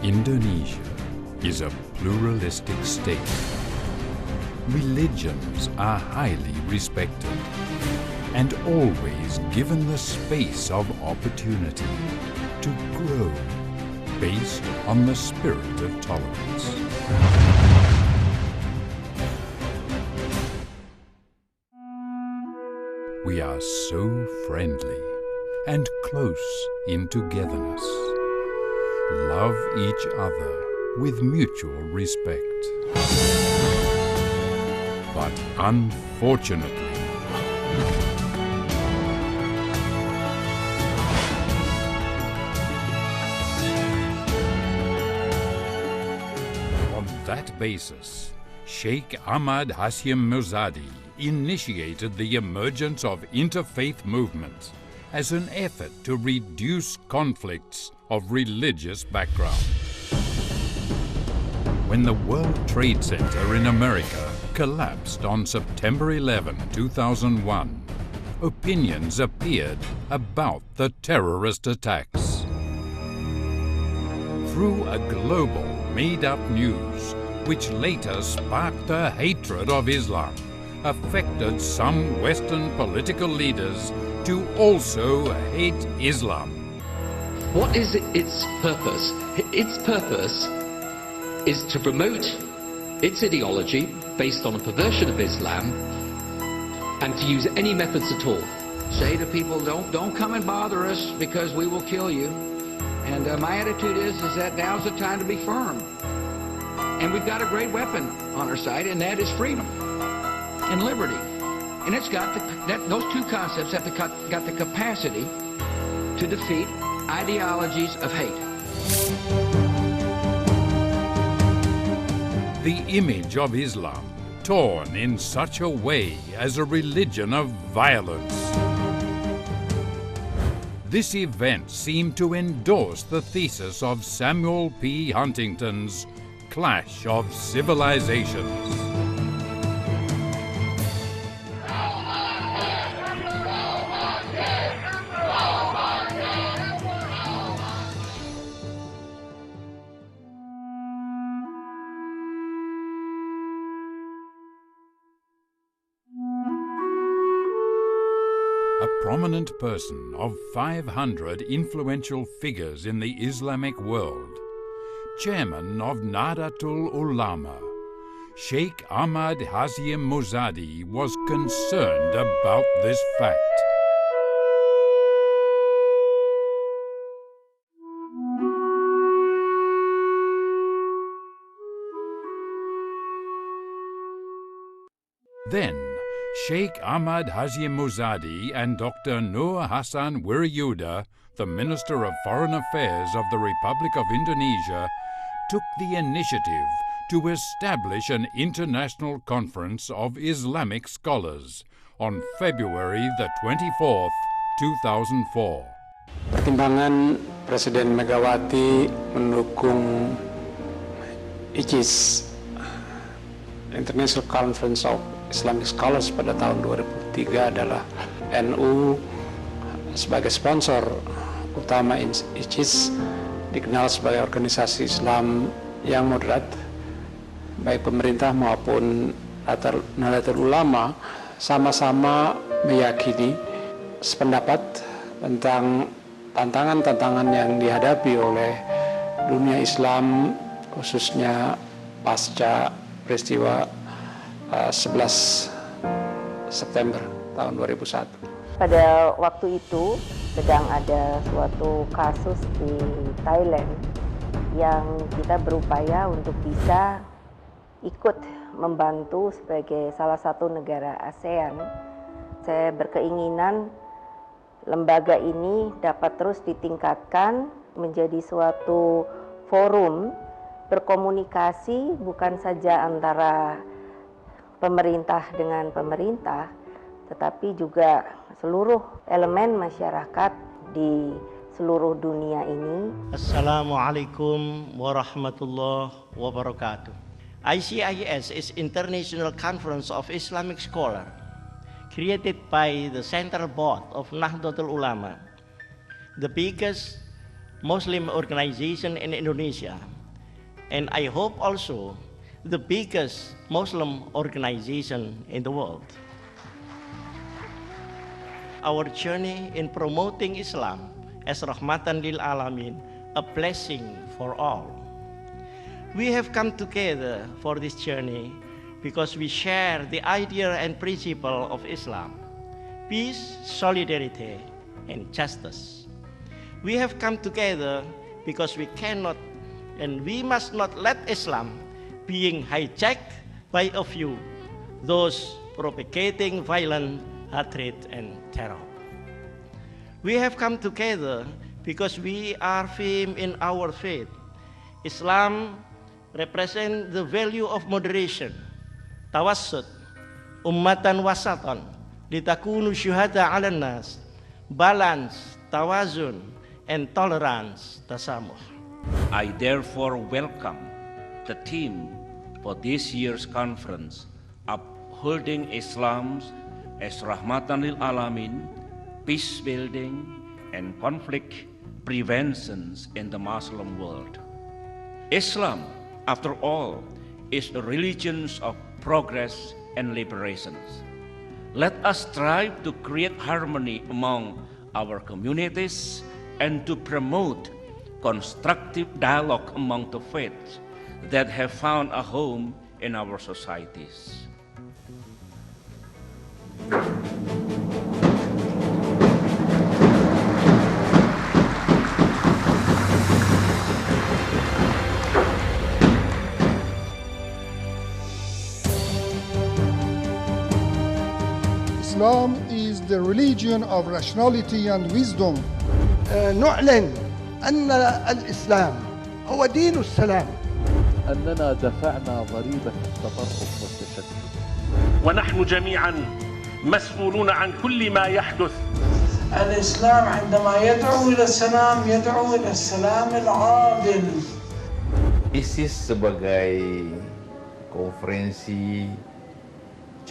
Indonesia is a pluralistic state. Religions are highly respected and always given the space of opportunity to grow based on the spirit of tolerance. We are so friendly and close in togetherness. Love each other with mutual respect. But unfortunately, on that basis, KH Ahmad Hasyim Muzadi initiated the emergence of interfaith movements as an effort to reduce conflicts of religious background. When the World Trade Center in America collapsed on September 11, 2001, opinions appeared about the terrorist attacks. Through a global made-up news, which later sparked the hatred of Islam, affected some Western political leaders to also hate Islam. What is its purpose? Its purpose is to promote its ideology based on a perversion of Islam and to use any methods at all. Say to people, don't come and bother us because we will kill you. And my attitude is that now's the time to be firm. And we've got a great weapon on our side, and that is freedom and liberty. And it's got those two concepts have got the capacity to defeat ideologies of hate. The image of Islam torn in such a way as a religion of violence. This event seemed to endorse the thesis of Samuel P. Huntington's Clash of Civilizations. A prominent person of 500 influential figures in the Islamic world, Chairman of Nahdlatul Ulama, KH Ahmad Hasyim Muzadi was concerned about this fact. Then, KH Ahmad Hasyim Muzadi and Dr. Hassan Wirajuda, the Minister of Foreign Affairs of the Republic of Indonesia, took the initiative to establish an international conference of Islamic scholars on February the 24th, 2004. Pertimbangan Presiden Megawati mendukung ICIS, International Conference of Islamic Scholars pada tahun 2003 adalah NU sebagai sponsor utama ICIS dikenal sebagai organisasi Islam yang moderat, baik pemerintah maupun Nahdlatul Ulama sama-sama meyakini sependapat tentang tantangan-tantangan yang dihadapi oleh dunia Islam khususnya pasca peristiwa 11 September tahun 2001. Pada waktu itu sedang ada suatu kasus di Thailand yang kita berupaya untuk bisa ikut membantu sebagai salah satu negara ASEAN. Saya berkeinginan lembaga ini dapat terus ditingkatkan menjadi suatu forum berkomunikasi bukan saja antara pemerintah dengan pemerintah, tetapi juga seluruh elemen masyarakat di seluruh dunia ini. Assalamualaikum warahmatullahi wabarakatuh. ICIS is International Conference of Islamic Scholars, created by the Central Board of Nahdlatul Ulama, the biggest Muslim organization in Indonesia, and I hope also the biggest Muslim organization in the world. Our journey in promoting Islam as Rahmatan lil Alamin, a blessing for all. We have come together for this journey because we share the idea and principle of Islam: peace, solidarity, and justice. We have come together because we cannot and we must not let Islam being hijacked by a few, those propagating violence, hatred, and terror. We have come together because we are firm in our faith. Islam represents the value of moderation, tawassut, ummatan wasatan, litakunu syuhada 'alan nas, balance, tawazun, and tolerance, tasamuh. I therefore welcome the theme for this year's conference, upholding Islam as Rahmatan lil Alamin, peace building and conflict preventions in the Muslim world. Islam, after all, is a religion of progress and liberations. Let us strive to create harmony among our communities and to promote constructive dialogue among the faiths that have found a home in our societies. Islam is the religion of rationality and wisdom. نعلن أن الإسلام هو دين السلام. أننا دفعنا ضريبة التطرف والتشدد. ونحن جميعا مسؤولون عن كل ما يحدث. الإسلام عندما يدعو إلى السلام يدعو إلى السلام العادل. ICIS sebagai konferensi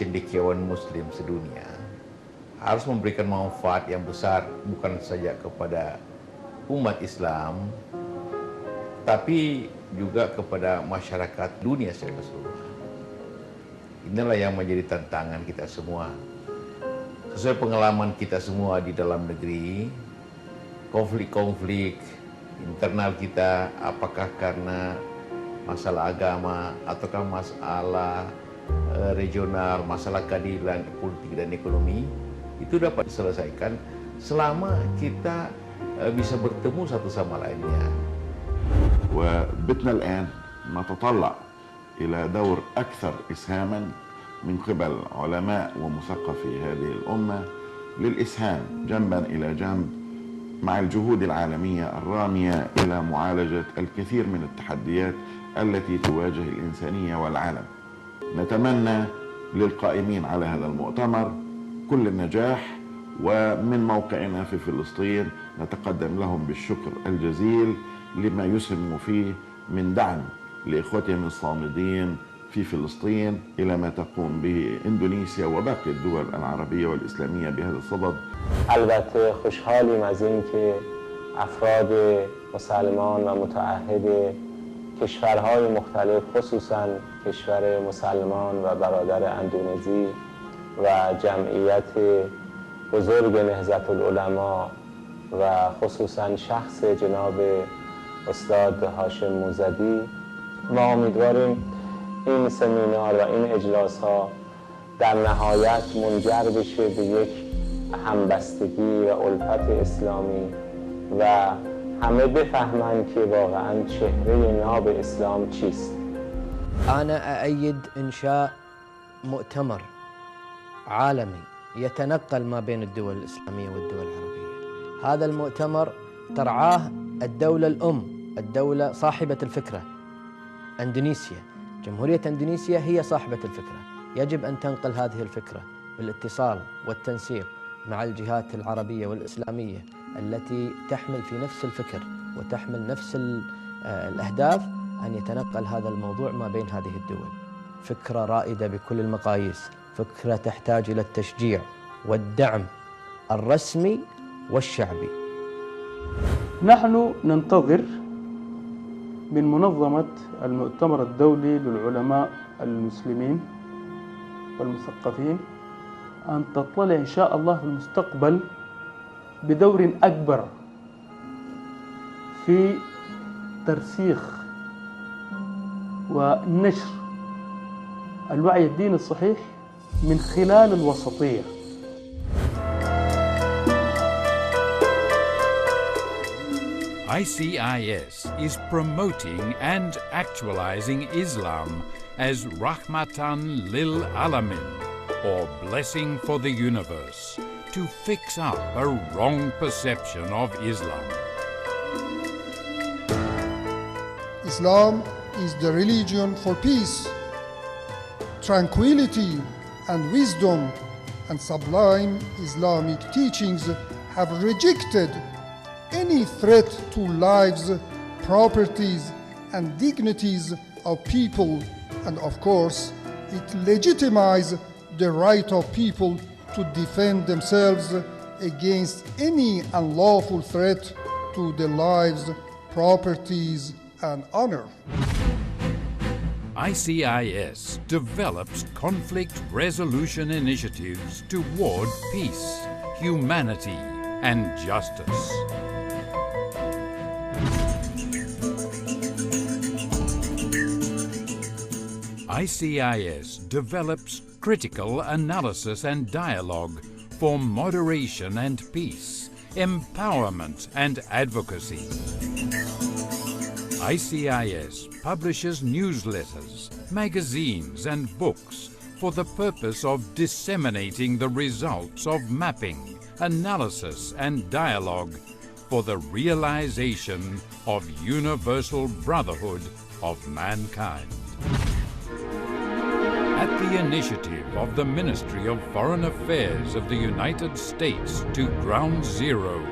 cendekiawan Muslim sedunia harus memberikan manfaat yang besar bukan saja kepada umat Islam, tapi juga kepada masyarakat dunia secara keseluruhan. Inilah yang menjadi tantangan kita semua. Sesuai pengalaman kita semua di dalam negeri, konflik-konflik internal kita, apakah karena masalah agama ataukah masalah regional, masalah keadilan politik dan ekonomi, itu dapat diselesaikan selama kita bisa bertemu satu sama lainnya. وبدنا الآن نتطلع إلى دور أكثر إسهاما من قبل علماء ومثقفي هذه الأمة للإسهام جنبا إلى جنب مع الجهود العالمية الرامية إلى معالجة الكثير من التحديات التي تواجه الإنسانية والعالم. نتمنى للقائمين على هذا المؤتمر كل النجاح، ومن موقعنا في فلسطين نتقدم لهم بالشكر الجزيل لما يسهم فيه من دعم لإخوتهم الصامدين في فلسطين إلى ما تقوم به إندونيسيا وباقي الدول العربية والإسلامية بهذا الصدد. البته خوشحالیم از اینکه افراد مسلمان و متعهد کشورهای مختلف، خصوصا کشور مسلمان و برادر اندونزی و جمعیت بزرگ نهضت العلما و خصوصا شخص جناب استاد هاشم موزدی، ما امیدواریم این سمینار و این اجلاس ها در نهایت منجر بشه به یک همبستگی و الفت اسلامی و همه بفهمند که واقعا چهره ناب اسلام چیست. أنا أؤيد إنشاء مؤتمر عالمي يتنقل ما بين الدول الإسلامية والدول العربية. هذا المؤتمر ترعاه الدولة الأم، الدولة صاحبة الفكرة، إندونيسيا. جمهورية إندونيسيا هي صاحبة الفكرة. يجب أن تنقل هذه الفكرة بالاتصال والتنسيق مع الجهات العربية والإسلامية التي تحمل في نفس الفكر وتحمل نفس الأهداف، أن يتنقل هذا الموضوع ما بين هذه الدول. فكرة رائدة بكل المقاييس، فكرة تحتاج إلى التشجيع والدعم الرسمي والشعبي. نحن ننتظر من منظمة المؤتمر الدولي للعلماء المسلمين والمثقفين أن تطلع إن شاء الله في المستقبل بدور أكبر في ترسيخ ونشر الوعي الديني الصحيح من خلال الوسطية. ICIS is promoting and actualizing Islam as Rahmatan lil Alamin, or blessing for the universe, to fix up a wrong perception of Islam. Islam is the religion for peace, tranquility, and wisdom, and sublime Islamic teachings have rejected any threat to lives, properties, and dignities of people, and of course, it legitimizes the right of people to defend themselves against any unlawful threat to their lives, properties, and honor. ICIS develops conflict resolution initiatives toward peace, humanity, and justice. ICIS develops critical analysis and dialogue for moderation and peace, empowerment and advocacy. ICIS publishes newsletters, magazines and books for the purpose of disseminating the results of mapping, analysis and dialogue for the realization of universal brotherhood of mankind. At the initiative of the Ministry of Foreign Affairs of the United States to Ground Zero,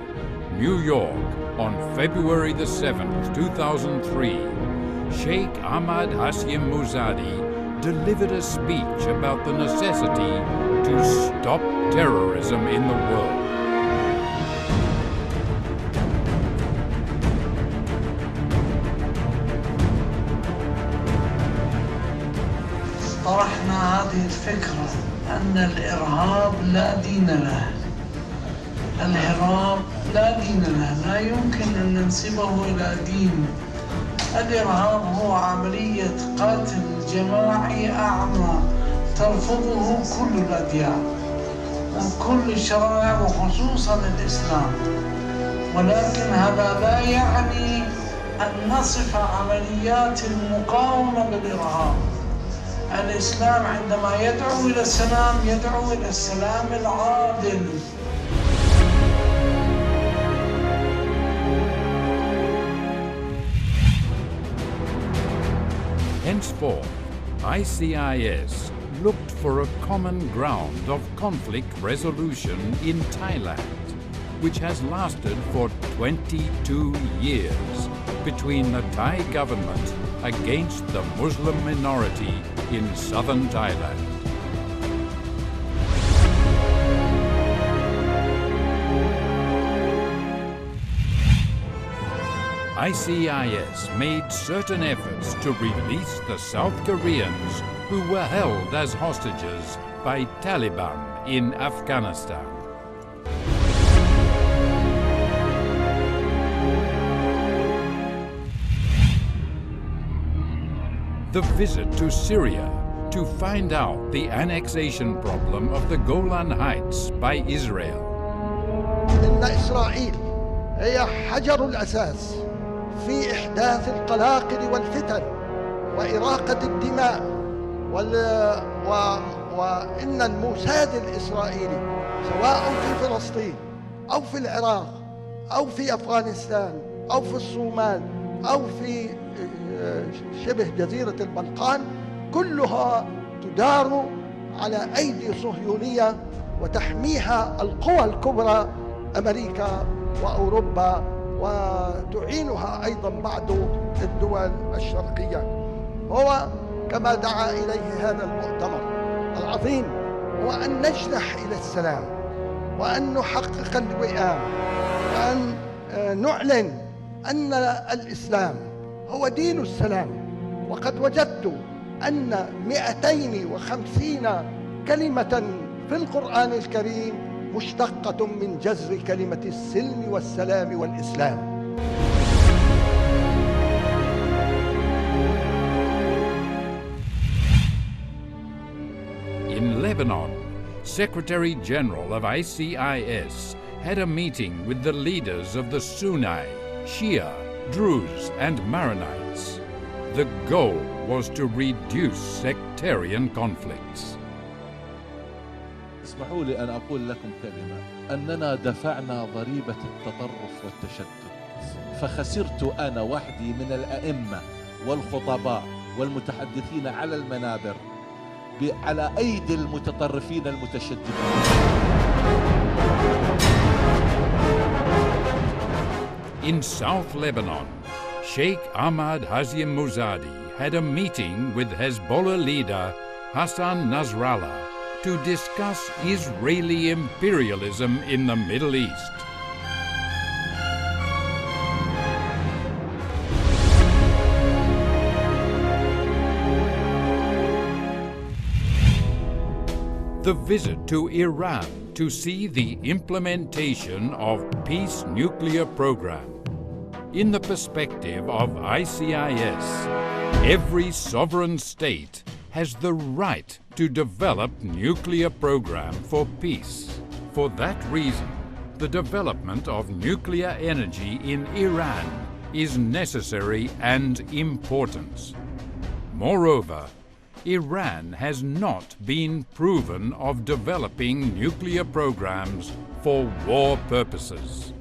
New York, on February the 7th, 2003, Sheikh Ahmad Hasyim Muzadi delivered a speech about the necessity to stop terrorism in the world. طرحنا هذه الفكرة أن الإرهاب لا دين له، الهراب لا دين له، لا يمكن أن ننسبه إلى دين. الإرهاب هو عملية قتل جماعي أعمى ترفضه كل الأديان وكل الشرائع وخصوصا الإسلام، ولكن هذا لا يعني أن نصف عمليات المقاومة بالإرهاب. الإسلام عندما يدعو إلى السلام يدعو إلى السلام العادل. Henceforth, ICIS looked for a common ground of conflict resolution in Thailand, which has lasted for 22 years between the Thai government against the Muslim minority in southern Thailand. ICIS made certain efforts to release the South Koreans who were held as hostages by Taliban in Afghanistan. The visit to Syria to find out the annexation problem of the Golan Heights by Israel. إن إسرائيل هي حجر الأساس في إحداث القلاقل والفتن وإراقة الدماء وإن الموساد الإسرائيلي سواء في فلسطين أو في العراق أو في أفغانستان أو في الصومال أو في شبه جزيرة البلقان كلها تدار على أيدي صهيونية وتحميها القوى الكبرى أمريكا وأوروبا وتعينها أيضا بعض الدول الشرقية. هو كما دعا إليه هذا المؤتمر العظيم هو أن نجنح إلى السلام وأن نحقق الوئام وأن نعلن أن الإسلام هو دين السلام، وقد وجدت أن 250 كلمة في القرآن الكريم مشتقة من جذر كلمة السلم والسلام والإسلام. In Lebanon, Secretary General of ICIS had a meeting with the leaders of the Sunni, Shia, Druze and Maronites. The goal was to reduce sectarian conflicts. اسمحوا لي أن أقول لكم كلمة، أننا دفعنا ضريبة التطرف والتشتت، فخسرت أنا وحدي من الأئمة والخطباء والمتحدثين على المنابر على أيدي المتطرفين المتشددين. In South Lebanon, Sheikh Ahmad Hasyim Muzadi had a meeting with Hezbollah leader Hassan Nasrallah to discuss Israeli imperialism in the Middle East. The visit to Iran to see the implementation of peace nuclear program. In the perspective of ICIS, every sovereign state has the right to develop nuclear program for peace. For that reason, the development of nuclear energy in Iran is necessary and important. Moreover, Iran has not been proven of developing nuclear programs for war purposes.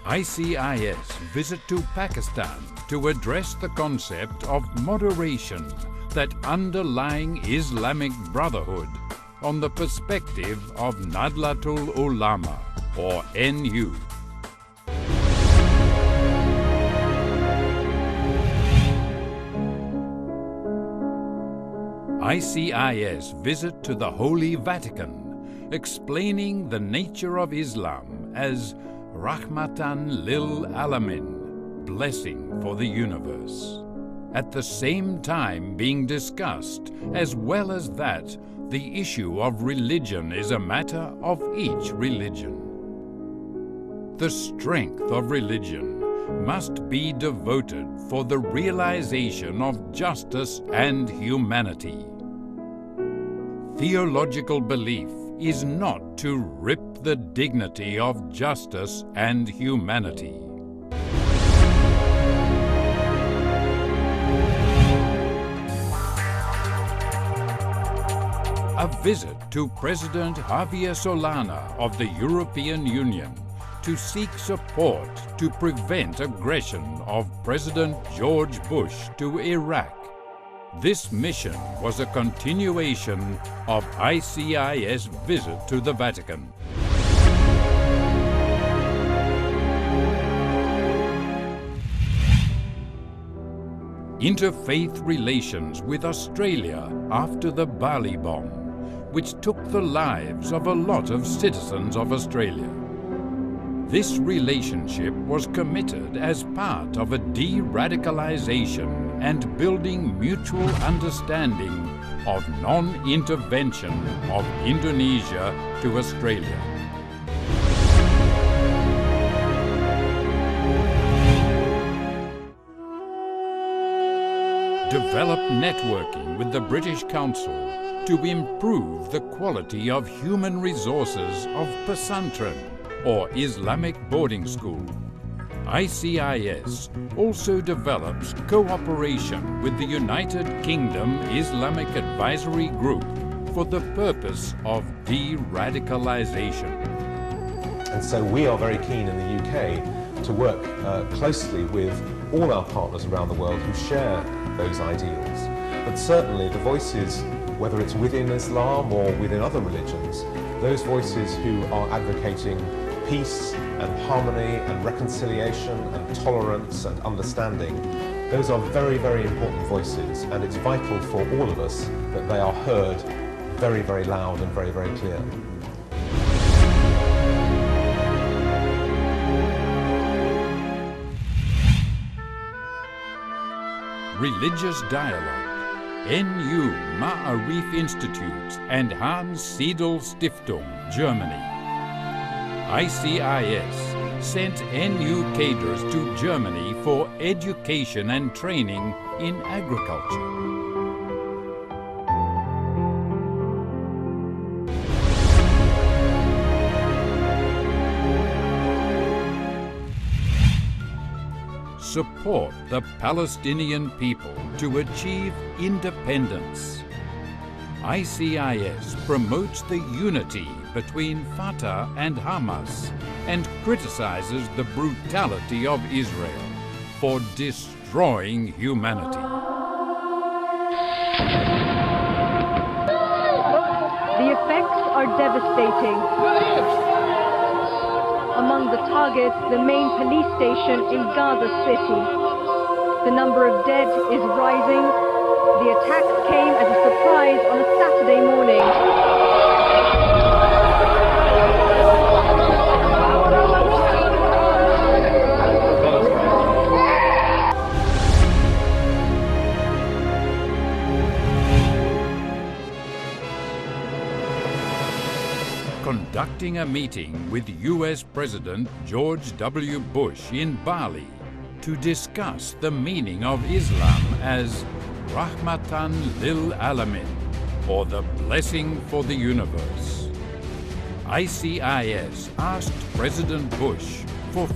ICIS visit to Pakistan to address the concept of moderation that underlying Islamic Brotherhood on the perspective of Nahdlatul Ulama, or NU. ICIS visit to the Holy Vatican, explaining the nature of Islam as Rahmatan lil Alamin, blessing for the universe. At the same time being discussed, as well as that, the issue of religion is a matter of each religion. The strength of religion must be devoted for the realization of justice and humanity. Theological belief is not to rip the dignity of justice and humanity. A visit to President Javier Solana of the European Union to seek support to prevent aggression of President George Bush to Iraq. This mission was a continuation of ICIS visit to the Vatican. Interfaith relations with Australia after the Bali bomb, which took the lives of a lot of citizens of Australia. This relationship was committed as part of a de-radicalization and building mutual understanding of non-intervention of Indonesia to Australia. Develop networking with the British Council to improve the quality of human resources of Pesantren, or Islamic boarding school. ICIS also develops cooperation with the United Kingdom Islamic Advisory Group for the purpose of de-radicalization. And so we are very keen in the UK to work closely with all our partners around the world who share those ideals. But certainly the voices, whether it's within Islam or within other religions, those voices who are advocating peace and harmony and reconciliation and tolerance and understanding, those are very, very important voices, and it's vital for all of us that they are heard very, very loud and very, very clear. Religious Dialogue, NU Ma'arif Institute and Hans Siedel Stiftung, Germany. ICIS sent NU cadres to Germany for education and training in agriculture. Support the Palestinian people to achieve independence. ICIS promotes the unity between Fatah and Hamas and criticizes the brutality of Israel for destroying humanity. The effects are devastating. Among the targets, the main police station in Gaza City. The number of dead is rising. The attacks came as a surprise on a Saturday morning. Conducting a meeting with U.S. President George W. Bush in Bali to discuss the meaning of Islam as Rahmatan lil Alamin, or the blessing for the universe. ICIS asked President Bush for